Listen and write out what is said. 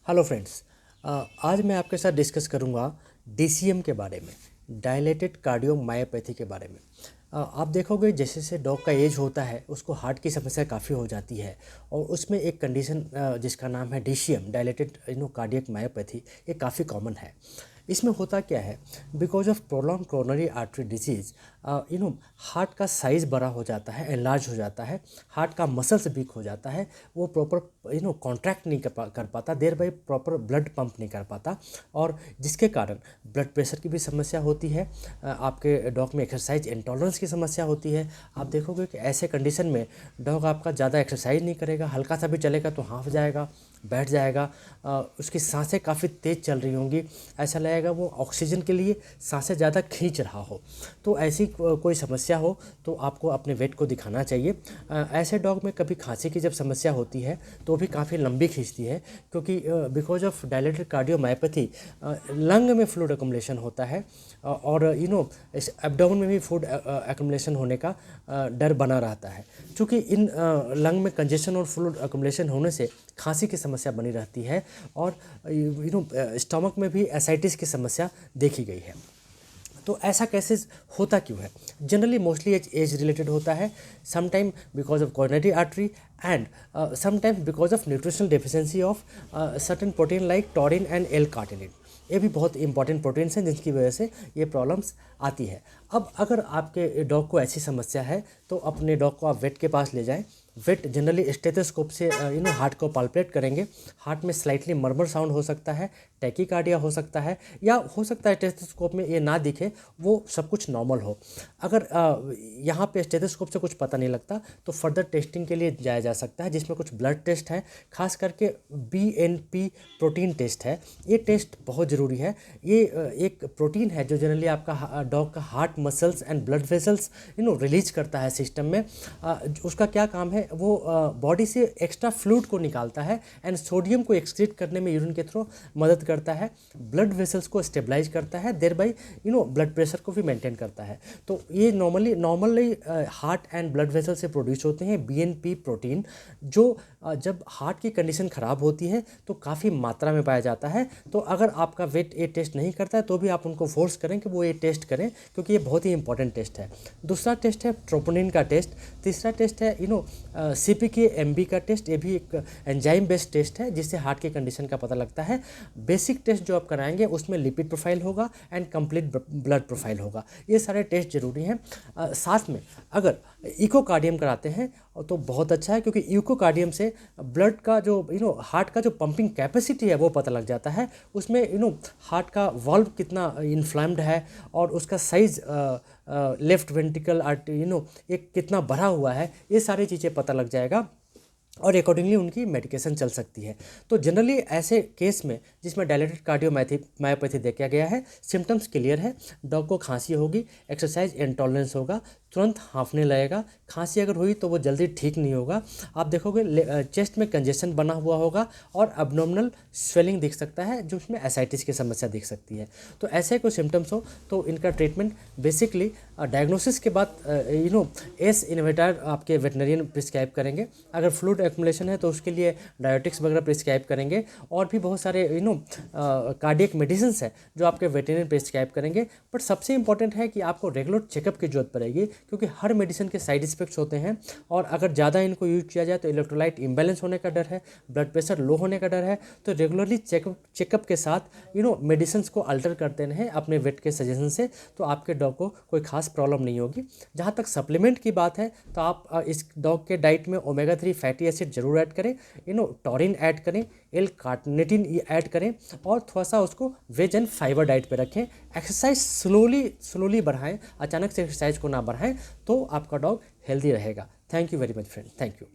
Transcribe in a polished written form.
Hello friends. आज मैं आपके साथ डिस्कस करूंगा डीसीएम के बारे में, डायलेटेड कार्डियोमायोपैथी के बारे में। आप देखोगे जैसे जैसे डॉग का एज होता है उसको हार्ट की समस्या काफ़ी हो जाती है और उसमें एक कंडीशन जिसका नाम है डीसीएम, डायलेटेड कार्डियक मायोपैथी, ये काफ़ी कॉमन है। इसमें होता क्या है, because of prolong coronary artery disease heart का साइज़ बड़ा हो जाता है, एनलार्ज हो जाता है, हार्ट का मसल्स वीक हो जाता है, वो प्रॉपर कॉन्ट्रैक्ट नहीं कर पाता, there by proper blood pump नहीं कर पाता, और जिसके कारण ब्लड प्रेशर की भी समस्या होती है। आपके डॉग में एक्सरसाइज इंटॉलरेंस की समस्या होती है। आप देखोगे कि ऐसे कंडीशन में डॉग आपका ज़्यादा एक्सरसाइज नहीं करेगा, हल्का सा भी चलेगा तो हाँफ जाएगा, बैठ जाएगा, उसकी सांसें काफ़ी तेज़ चल रही होंगी, ऐसा लगेगा वो ऑक्सीजन के लिए सांसें ज़्यादा खींच रहा हो। तो ऐसी कोई समस्या हो तो आपको अपने वेट को दिखाना चाहिए। ऐसे डॉग में कभी खांसी की जब समस्या होती है तो भी काफ़ी लंबी खींचती है, क्योंकि because of dilated cardiomyopathy lung में फ्लूइड एक्युमुलेशन होता है, और एब्डोमेन में भी फूड एक्युमुलेशन होने का डर बना रहता है। क्योंकि इन लंग में कंजेशन और फ्लूइड एक्युमुलेशन होने से खांसी की समस्या बनी रहती है, और स्टमक में भी एसाइटिस की समस्या देखी गई है। तो ऐसा केसेस होता क्यों है? जनरली मोस्टली एज रिलेटेड होता है, sometime because of coronary artery, and sometime because of nutritional deficiency of certain protein like taurine and L carnitine. ये भी बहुत इंपॉर्टेंट प्रोटीन्स हैं जिनकी वजह से ये प्रॉब्लम्स आती है। अब अगर आपके डॉग को ऐसी समस्या है तो अपने डॉग को आप वेट के पास ले जाएं। वेट जनरली स्टेथोस्कोप से हार्ट को पाल्पेट करेंगे। हार्ट में स्लाइटली मर्मर साउंड हो सकता है, टैकीकार्डिया हो सकता है, या हो सकता है स्टेथोस्कोप में ये ना दिखे, वो सब कुछ नॉर्मल हो। अगर यहाँ पे स्टेथोस्कोप से कुछ पता नहीं लगता तो फर्दर टेस्टिंग के लिए जाया जा सकता है, जिसमें कुछ ब्लड टेस्ट है, खास करके BNP प्रोटीन टेस्ट है। ये टेस्ट बहुत ज़रूरी है। ये एक प्रोटीन है जो जनरली आपका डॉग का heart muscles and blood vessels release करता है सिस्टम में। उसका क्या काम है, वो बॉडी से एक्स्ट्रा फ्लूइड को निकालता है एंड सोडियम को एक्सक्रीट करने में यूरिन के थ्रू मदद करता है, ब्लड वेसल्स को स्टेबलाइज करता है, देर बाई ब्लड प्रेशर को भी मेंटेन करता है। तो ये normally heart and blood vessel से प्रोड्यूस होते हैं BNP प्रोटीन, जो जब हार्ट की कंडीशन ख़राब होती है तो काफ़ी मात्रा में पाया जाता है। तो अगर आपका वेट ये टेस्ट नहीं करता है तो भी आप उनको फोर्स करें कि वो ये टेस्ट करें, क्योंकि ये बहुत ही इंपॉर्टेंट टेस्ट है। दूसरा टेस्ट है ट्रोपोनिन का टेस्ट। तीसरा टेस्ट है CPK-MB का टेस्ट। ये भी एक एंजाइम बेस्ड टेस्ट है जिससे हार्ट की कंडीशन का पता लगता है। बेसिक टेस्ट जो आप कराएंगे उसमें लिपिड प्रोफाइल होगा एंड कंप्लीट ब्लड प्रोफाइल होगा। ये सारे टेस्ट जरूरी हैं। साथ में अगर इकोकार्डियम कराते हैं तो बहुत अच्छा है, क्योंकि इकोकार्डियम से ब्लड का जो हार्ट का जो पंपिंग कैपेसिटी है वो पता लग जाता है। उसमें हार्ट का वॉल्व कितना इन्फ्लेम्ड है और उसका साइज लेफ्ट वेंट्रिकल एक कितना बढ़ा हुआ है, ये सारी चीज़ें पता लग जाएगा और अकॉर्डिंगली उनकी मेडिकेशन चल सकती है। तो जनरली ऐसे केस में जिसमें डायलेटेड कार्डियोमायोपैथी देखा गया है, सिम्टम्स क्लियर है। डॉग को खांसी होगी, एक्सरसाइज इंटॉलरेंस होगा, तुरंत हाँफने लगेगा, खांसी अगर हुई तो वो जल्दी ठीक नहीं होगा। आप देखोगे चेस्ट में कंजेशन बना हुआ होगा और एब्डोमिनल स्वेलिंग दिख सकता है, जो उसमें एसाइटिस की समस्या दिख सकती है। तो ऐसे कोई सिम्टम्स हो तो इनका ट्रीटमेंट बेसिकली डायग्नोसिस के बाद एस इन्वेटर आपके वेटनरियन प्रिस्क्राइब करेंगे। अगर फ्लूइड एक्युमुलेशन है तो उसके लिए डायोटिक्स वगैरह प्रिस्क्राइब करेंगे, और भी बहुत सारे कार्डियक मेडिसिन्स हैं जो आपके वेटरनरी प्रिस्क्राइब करेंगे। बट सबसे इंपॉर्टेंट है कि आपको रेगुलर चेकअप की जरूरत पड़ेगी, क्योंकि हर मेडिसिन के साइड इफेक्ट्स होते हैं, और अगर ज़्यादा इनको यूज किया जाए तो इलेक्ट्रोलाइट इम्बैलेंस होने का डर है, ब्लड प्रेशर लो होने का डर है। तो रेगुलरली चेकअप के साथ मेडिसिन को अल्टर करते रहें अपने वेट के सजेशन से, तो आपके डॉग को कोई खास प्रॉब्लम नहीं होगी। जहाँ तक सप्लीमेंट की बात है तो आप इस डॉग के डाइट में ओमेगा 3 फैटी एसिड जरूर ऐड करें, टॉरिन ऐड करें, एल कार्टिनिन ऐड करें, और थोड़ा सा उसको वेज एंड फाइबर डाइट पे रखें। एक्सरसाइज स्लोली बढ़ाएं, अचानक से एक्सरसाइज को ना बढ़ाएं, तो आपका डॉग हेल्दी रहेगा। Thank you very much friend, thank you.